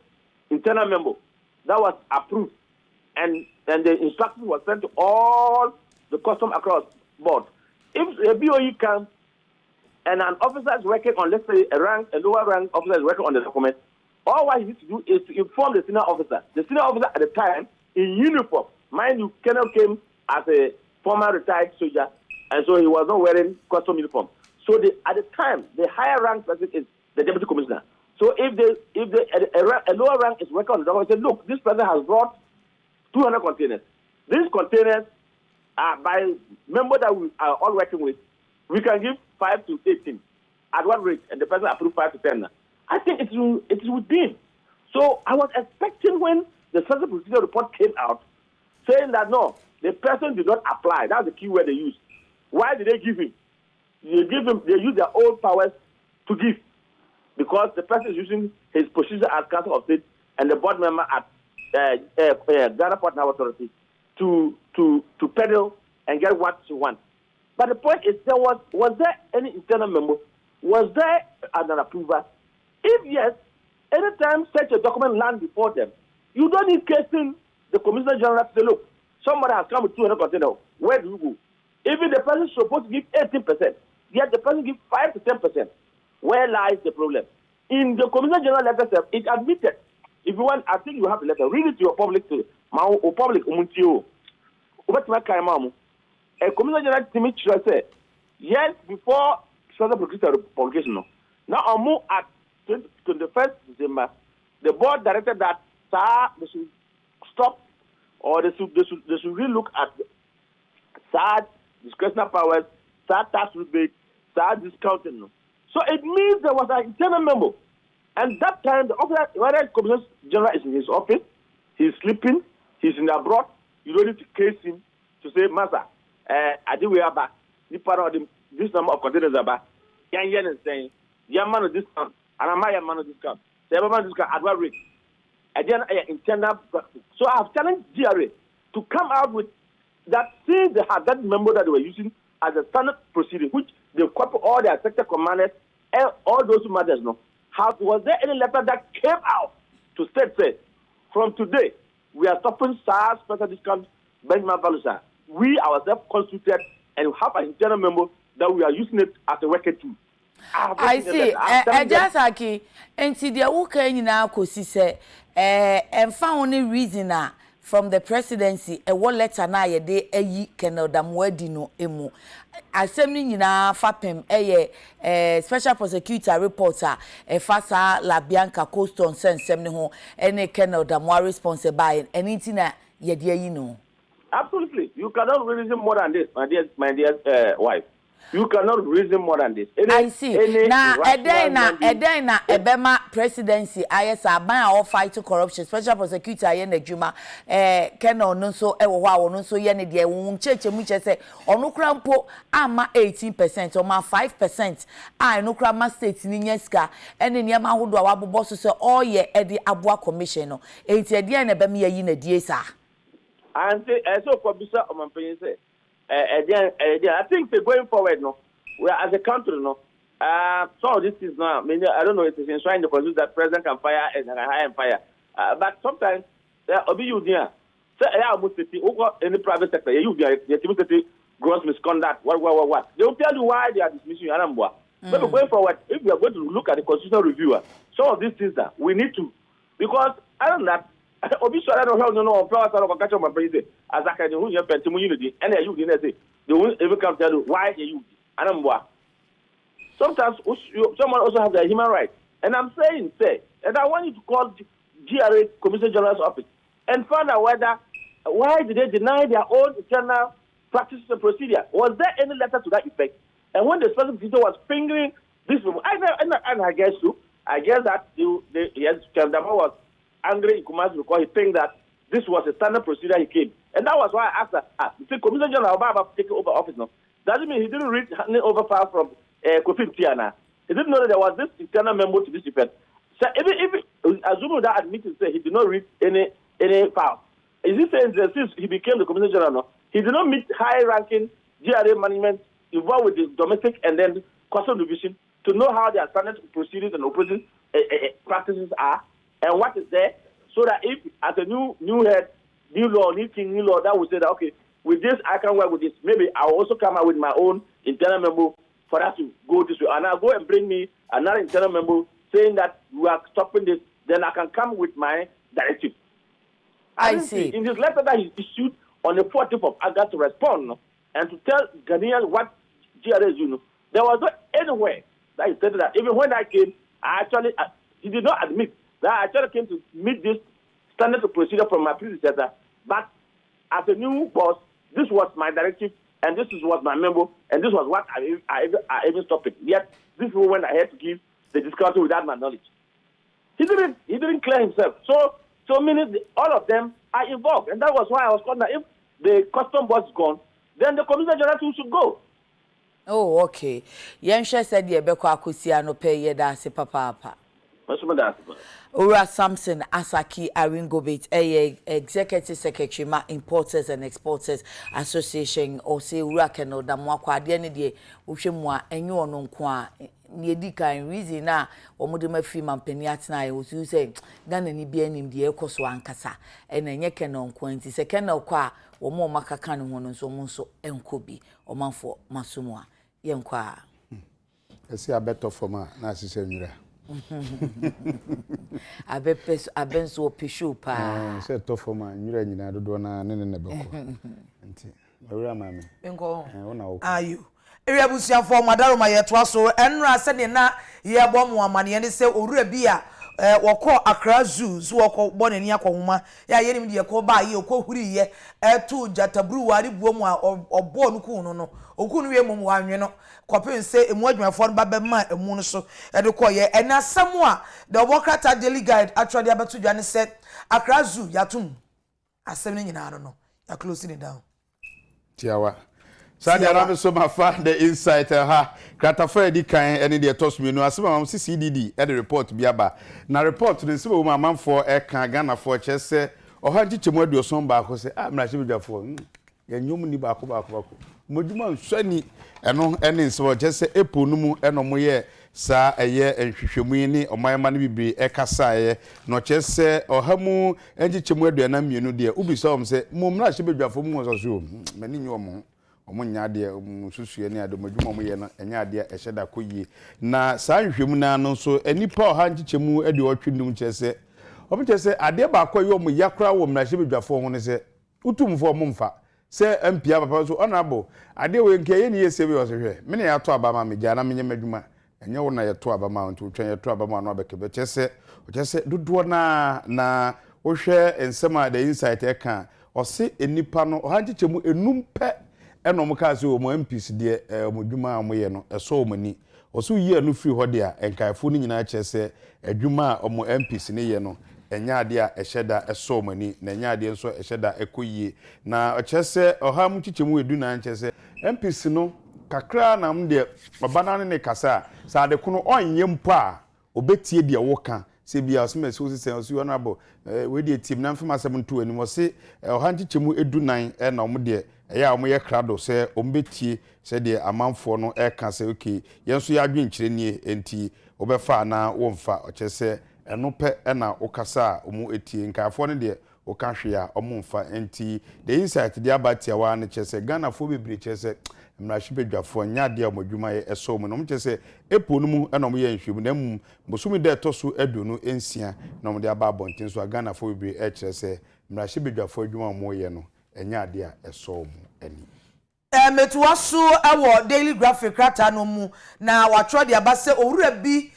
Speaker 7: internal memo that was approved, and the instruction was sent to all the custom across board, if the BOE can and an officer is working on, let's say, a lower rank officer is working on the document, all what he needs to do is to inform the senior officer. The senior officer at the time, in uniform, mind you, Colonel came as a former retired soldier, and so he was not wearing custom uniform. So at the time, the higher rank person is the deputy commissioner. So if a lower rank is working on the document, say, look, this person has brought 200 containers. These containers are by members that we are all working with. We can give 5 to 18 at what rate, and the person approved 5 to 10. I think it's within. So I was expecting when the special procedure report came out, saying that no, the person did not apply. That's the key word they used. Why did they give him? They use their own powers to give, because the person is using his position as Council of State and the board member at Ghana Port Now Authority to peddle and get what she wants. But the point is, was there any internal member? Was there an approver? If yes, anytime such a document lands before them, you don't need casing the Commissioner General to say, look, somebody has come with 200 containers. Where do you go? Even the person is supposed to give 18%, yet the person gives 5 to 10%. Where lies the problem? In the Commissioner General letter, it admitted. If you want, I think you have the letter. Read it to your public, to my public. A Commissioner General Timmy said, yes, before special publication. Now, on move at 21st December, the board directed that they should stop, or they should relook at SARS discretionary powers, SARS tax rebate, SARS discounting. So it means there was an internal memo. And that time, the officer, whether the Commissioner General is in his office, he's sleeping, he's in abroad, you don't need to case him to say, Master, I think we are back. This number of containers are back. Yan is saying, man of discount, and I'm a man of discount. The man of discount at what rate? Again, internal. So I have challenged GRA to come out with that, since they had that memo that they were using as a standard proceeding, which they copy all their sector commanders and all those who matters know. Was there any letter that came out to state, say, from today, we are stopping SARS special discount benchmark values? We ourselves constituted and have an internal memo that we are using it as a working tool.
Speaker 2: I see. Ejasaki, enti dia wuka nyina akosi se emfa only reason from the presidency a what letter na ye de ayi Colonel Damwadi no emu. Asem ni nyina fapem special prosecutor reporter fasa La Bianca Coston sensem ne ho ene Colonel Damwa responsible by anything na ye de ayi no. Absolutely. You cannot reason more than this, my dear wife. You cannot reason more than this. I see. Now, Edena, Ebema presidency, ISA, ban all fight to corruption, special prosecutor, Yen Juma, Colonel Nonso, Ewa, Nonso, Yen, the church, which I say, on no crampo, ama 18%, or ma 5%, I no cramma states in Yeska, and in Yama who do our bosses, all ye Eddie Abwa commission, 80 and Ebemia Yin a Diesa. And so, for Bisa, my opinion, say. I think going forward, no, we are as a country, no. Some of this is now. I mean, I don't know. It is enshrined in the constitution that president can fire and hire and fire. But sometimes there will be you there. So I almost say, in the private sector, you there, the gross misconduct. What? They will tell you why they are dismissing you. But going forward, if we are going to look at the constitutional reviewer, some of these things that we need to, because I don't know. Obviously, I don't know. Flowers are catch on my president as I can do your unity, and you didn't say they won't ever come tell you why you. I don't know. Sometimes someone also has their human rights, and I'm saying, and I want you to call GRA Commissioner General's office and find out why did they deny their own internal practices and procedure? Was there any letter to that effect? And when the special visitor was fingering this, I guess so. I guess that Kandama was angry in Kumasi because he think that this was a standard procedure he came. And that was why I asked her, the Commissioner General Obama taking over office now. Doesn't mean he didn't read handing over files from Kofi Tiana. He didn't know that there was this internal memo to this effect. So if assuming that admitted say he did not read any file. Is he saying that since he became the Commissioner General now, he did not meet high ranking GRA management involved with the domestic and then custom division to know how their standard procedures and operating practices are? And what is there, so that if as a new head, new law, new king, new law, that would say that okay, with this I can work with this. Maybe I will also come out with my own internal memo
Speaker 7: for us to go this way. And I'll go and bring me another internal member saying that we are stopping this. Then I can come with my directive.
Speaker 2: I see.
Speaker 7: In his letter that he issued on the 14th of August to respond and to tell Ghanaians what GRA is doing, there was not anywhere that he said that. Even when I came, he did not admit that I actually came to meet this standard procedure from my predecessor. But as a new boss, this was my directive, and this was my memo, and this was what I even stopped it. Yet this was when I had to give the discount without my knowledge. He didn't clear himself. So meaning all of them are involved, and that was why I was calling that if the custom boss is gone, then the Commissioner General should go.
Speaker 2: Oh, okay. Yensha said ye beko akusia no pay ye da se papa. Ura Samson Asaki Aringobit, Executive Secretary ma Importers and Exporters Association, or say Ura Keno da mwakwa de ne de wohwemwa enyo no nkwa ne di kan reason na omude mafi mampani atena ye wosu say Ghana ni bia nim de ekoso ankasa ena enye Keno nkwa nti se Keno kwa omo makaka ne ho no so mo so enko bi omanfo masomo a ye nkwa
Speaker 4: esi abeto forma na asise nwura
Speaker 2: abenso pishu pa
Speaker 4: se to forma nwura nyina dodo na ne beko nti awura mame
Speaker 3: enko
Speaker 4: wona wo
Speaker 3: ayu area busuafo madaro ma yeto aso enra se ne na ye bomo amane ne se owura bi a woko Accra Zoo so woko bonani akwoma ya yenim de ko ba ye okohuri ye etu jatabru wari buomu a obo no ku no okunu we mum wanwe no kopin se emu adwumafo no ba ma emu no so de ko ye enasam a the Workata Daily Guide actually abetu dwane se Accra Zoo yatum asem ne nyina no ya closing it down
Speaker 4: tiawa Sadia Rabi so mafa the insight ha kratafa edi kan ene de toss me no asema mam CCDD e the report biaba na report ne se wo mamamfo e kan Ghana for chese oha nchichemu aduoson ba ko se mrahye bidwafo ya nyom ni ba ko moduma nsani eno ene nso chese epo no mu eno moye sa eye enhwehwemu ni omayama ne bibiri e kasaye no chese oha mu nchichemu aduana mienu de ubiso se mo mrahye bidwafo mu so so mani nyomo omunya de mususuye ne adomadwuma mu ye no enya de eheda koyie na saa nhwemu na no so enipa oha nchichemu ade otwendum chese obchese ade ba koyo mu yakra wo mrahye bedwafo ho ne se utumfo mumfa se mpia papa so honorable ade we nke ye ne ye sebi osehwe me ne ya to abama me gya na menye madwuma enye wo na ye to abama nti utwen ye to abama no abekebe chese dodo na wo hwe ensema the insight e kan ose enipa no oha nchichemu enumpe eno mukase o mo MPs de omodwuma amoye no eso omani oso yi anu free hode a enkaifo ni nyina chese adwuma omo MPs ne ye no enya ade a eheda eso omani na enya ade nso eheda ekoyie na chese oha mu chichemu edu na chese MPs no kakra na m de babana ne kasa sa ade kuno onye mpo a obetie de woka se bia osme so se osu honorable we de team na mfama 72 ani mo se oha chichemu edu nan na om de eya omoye krado se ombetie se de amanfo no eka se okay yenso ya adwenkyire nie enti obefa na womfa ochese eno pe na okasa omu etie nkafo ne de okahwe a omumfa enti the insight de abatia wa ne chese Ghana fo bebre chese mrahye bedwafo nya de omodwuma ye eso mu no mchese epo no mu na omoye nhwemu na mu bosumi de toso aduonu ensia na omde aba abontin so Ghana fo bebre chese mrahye bedwafo adwuma mo ye no enya ade a eso mu ani
Speaker 3: metuaso ewo Daily Graphic krata no mu na watro de abase owura bi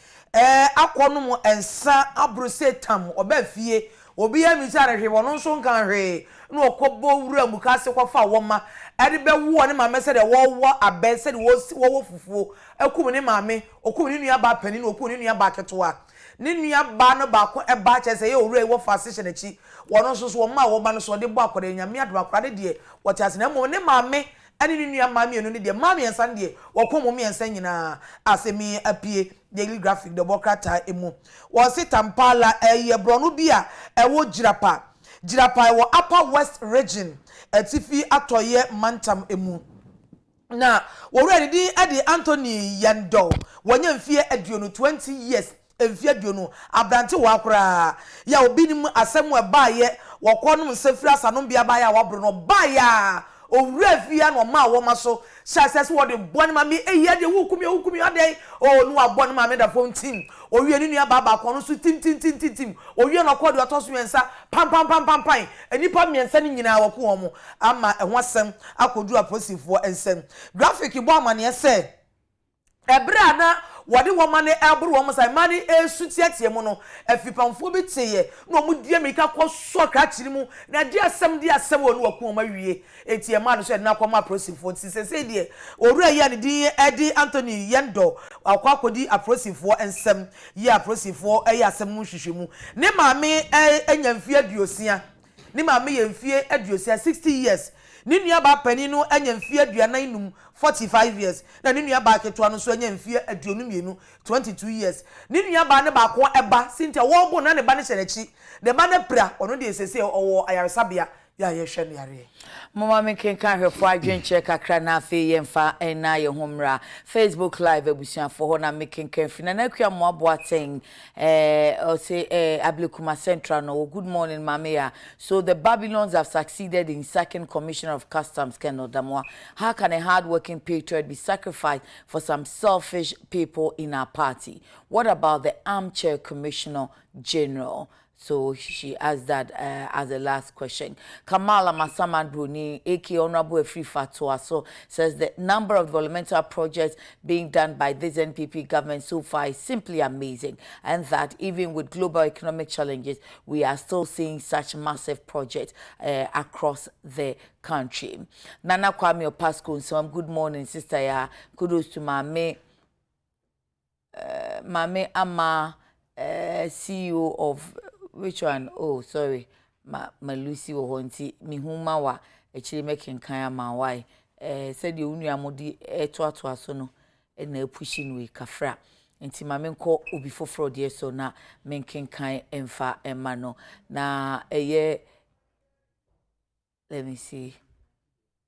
Speaker 3: akono mu ensa abrose tam obafie obi ya mi sare hwe wono nso nkan hwe na okobo owura mu kase kwafa woma ade be wo ne mame se de wo abese de wo fufuo akum ne mame okum ne nua ba pani na okum ne nua ba ketoa ne nua ba no ba ko eba chese ye owura wo fashion achi wono nso so ma wo ba no so de bo akore nyame adoma akore de wotiase na mo ne mame ani ni nua mame enu ne de mame ensan de wokom mo ensan nyina asemi apie Daily Graphic the Workata emu wo se Tampala eye brono bi a ewo jirapa ewo Upper West region atifi atoye mantam emu na wo ready di ade Anthony Yando wonya mfie aduonu 20 years mfie aduonu abrante wa akora ya obinim asemu ebaaye wokonom sefira sanom bia baaye a wabro no baaya owura fia no ma wo maso says what the one mammy e ye de wukumi ade oh no abon mammy da phone team o wie ni nua baba kono so tim o wie no kwado atoso yensa pam enipa miensa ni nyina wako omo ama ehwo asem akodu aposifo ensem graphic bo amane se ebra na wade woman e aburu wo sai mani esutiatie mu no afipamfo bi teye no mu die mika kwoso kra kiri mu na die asem wonu wako ma wie etie ma no so na kwama prosifo sese die oru ayi ne di edi Anthony Yendo akwakodi aprosifo ensem ye aprosifo ayi asem mu hwehwemu ne maame enyamfie aduosia ne maame yemfie aduosia 60 years ni nua ba pani no anyamfie aduanan num 45 years na ni nua ba keto no so anyamfie aduonu mienu 22 years ni nua ba ne ba ko eba sinta wo bo na ne ba ne hyerechi ne ba ne pra ono de esese owo ayaresabia ya ye hwe ne yare
Speaker 2: mama me kenkan hwefo adwenche kakra na afi yemfa na ye homra Facebook live ebusuafo ho na me kenkan fina na akua mo aboaten o say Ablekuma Central no good morning mama. So the Babylons have succeeded in second commissioner of customs Kenodamwa. How can a hard-working patriot be sacrificed for some selfish people in our party? What about the armchair commissioner general? So she asked that as the last question. Kamala Masaman Bruni, A.K. Honorable Efri Fatwa, so says the number of developmental projects being done by this NPP government so far is simply amazing, and that even with global economic challenges, we are still seeing such massive projects across the country. Nana Kwame Opasco, so good morning, sister. Ya kudos to Mame Ama, CEO of which one? Oh, sorry. Ma Lucy Ohonti mihuma wa echiri making kan ma why said you unu amodi to aso no na pushing we kafra enti ma menko obi foforo de so na making kan emfa emma no na let me see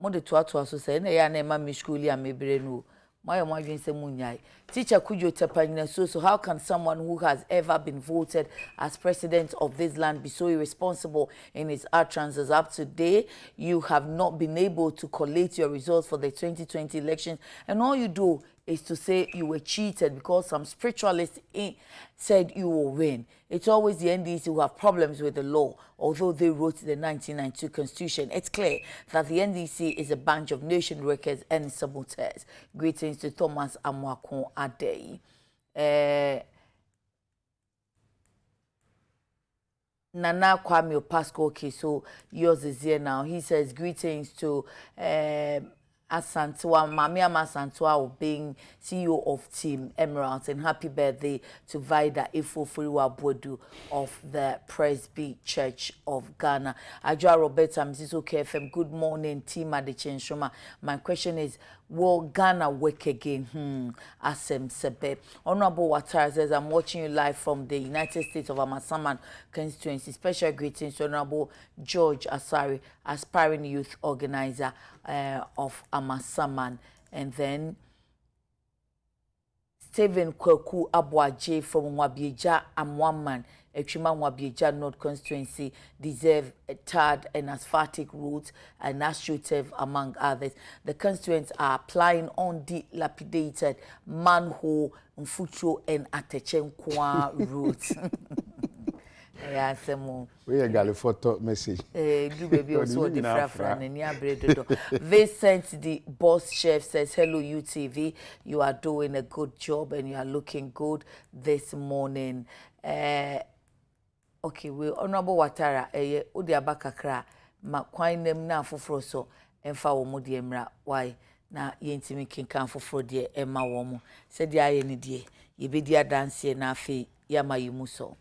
Speaker 2: mo de to aso say na ya na emma mi school ya mebre no Teacher Kujo Tepanyina, so how can someone who has ever been voted as president of this land be so irresponsible in his utterances? Up to date, you have not been able to collate your results for the 2020 elections, and all you do is to say you were cheated because some spiritualists said you will win. It's always the NDC who have problems with the law, although they wrote the 1992 Constitution. It's clear that the NDC is a bunch of nation wreckers and saboteurs. Greetings to Thomas Amwakon Adekye. Nana Kwame Opasco, okay, so yours is here now. He says greetings to Asantua, Mamia Masantua, being CEO of Team Emeralds, and happy birthday to Vida Ifofuriwa Bodu of the Presby Church of Ghana. Ajua Roberta, Mrs. OKFM, good morning, Team Adekye Nsroma. My question is, will Ghana work again? Asem Sebe. Honorable Watara says, I'm watching you live from the United States of Amasaman constituency. Special greetings to Honorable George Asari, aspiring youth organizer of Amasaman. And then Stephen Kweku Abuaje from Wabieja Amwaman, Echima Wabieja North constituency, deserve a tarred and asphaltic route and astroturf among others. The constituents are applying on dilapidated manhole, Mfucho and Atechenkwa routes. Yeah, some
Speaker 4: we are gali photo message.
Speaker 2: Do baby also the frafran and ya bread. Vincent, the boss chef, says hello UTV. You are doing a good job and you are looking good this morning. Okay, we honorable Watara. Udi abakakra ma kwainem na foforo so emfa wo mu de emra why na yentimi kinkan foforo de emma wo mu. Se de aye ne de ye be dia dance na afi ya mayimu so.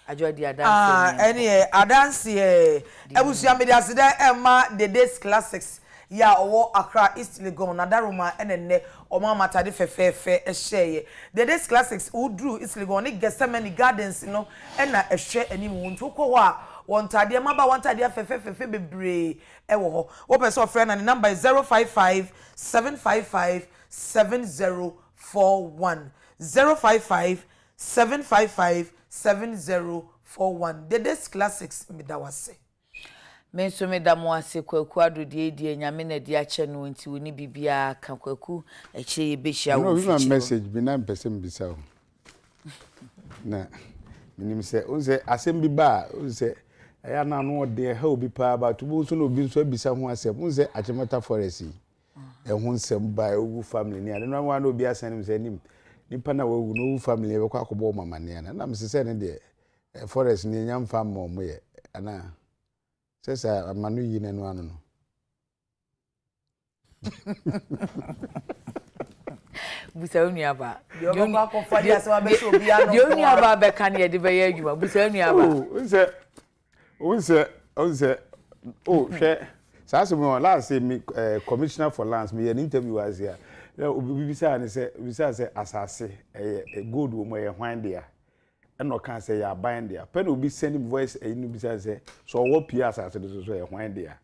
Speaker 2: Ajodi adansi
Speaker 3: adansi ebusia media sida emma the days classics ya owo Accra East Legon na daruma enenne oma matade fefefe ehye the days classics udru East Legon ni Gethsemane Gardens no na ehwe animu ntu ko ho wontade maba wontade fefefe bebre ewo ho wo person friend na number is 055 755 7041 055 755 7041. The Days Classics Midawase.
Speaker 2: me so me da mo ase kwaku adodie die nyame na di ache no nti woni bibia ka kwaku e kire ye behia wo
Speaker 4: no we message bi na person bisa o na minim se o se asem bi ba o se aya na no de ha obi pa ba to bo so no obi so bisa ho asem o se achemeta forest e ho nsem ba owu family ni ade no wa na obi asan se nim nipa na wawu no owu family e be kwa akobo mama ne na me se ne de forest ni nyam fam mo ye ana sesa amanu yi nenu anu no
Speaker 2: busa unuaba
Speaker 3: yo ko akofa dia se wa be so obi anu
Speaker 2: yo unuaba be kan ye de be ye adwuma busa unuaba
Speaker 4: unse hwe sasa mo last say me commissioner for lands me an interview was here obi bisa ne se bisa se asase gold wo mo ye hwan dia no can say ya bind there pen obi send voice no bisa say so wo pia asase so ye hwan dia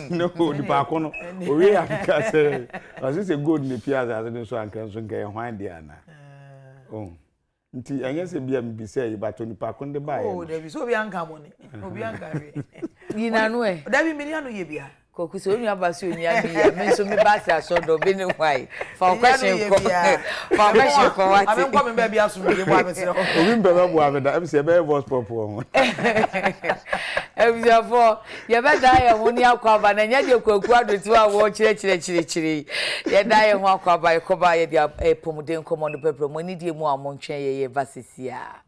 Speaker 4: no di pa ko no o we aka say as say gold ni pia asase so ankan so nka ye hwan dia na nti anya se bia mbisa yi ba to ni pa ko de ba ye
Speaker 3: David so obi anka mo ni obi anka re
Speaker 2: yina no e
Speaker 3: David me ni anu ye bia
Speaker 2: koku so unuaba so unia bia me so me ba se asodo be ni why for question ko what
Speaker 3: am ko me ba bia so me bo amese
Speaker 4: obi mbeba bo ameda am se be voice pop ho
Speaker 2: Ebizafo ye be da ye ho ni akwaba na nya de kwaku adotu a wo chire ye da ye ho akwaba ye koba ye de pomuden komo no pepro mo ni die mu a mo ntwen ye vasesia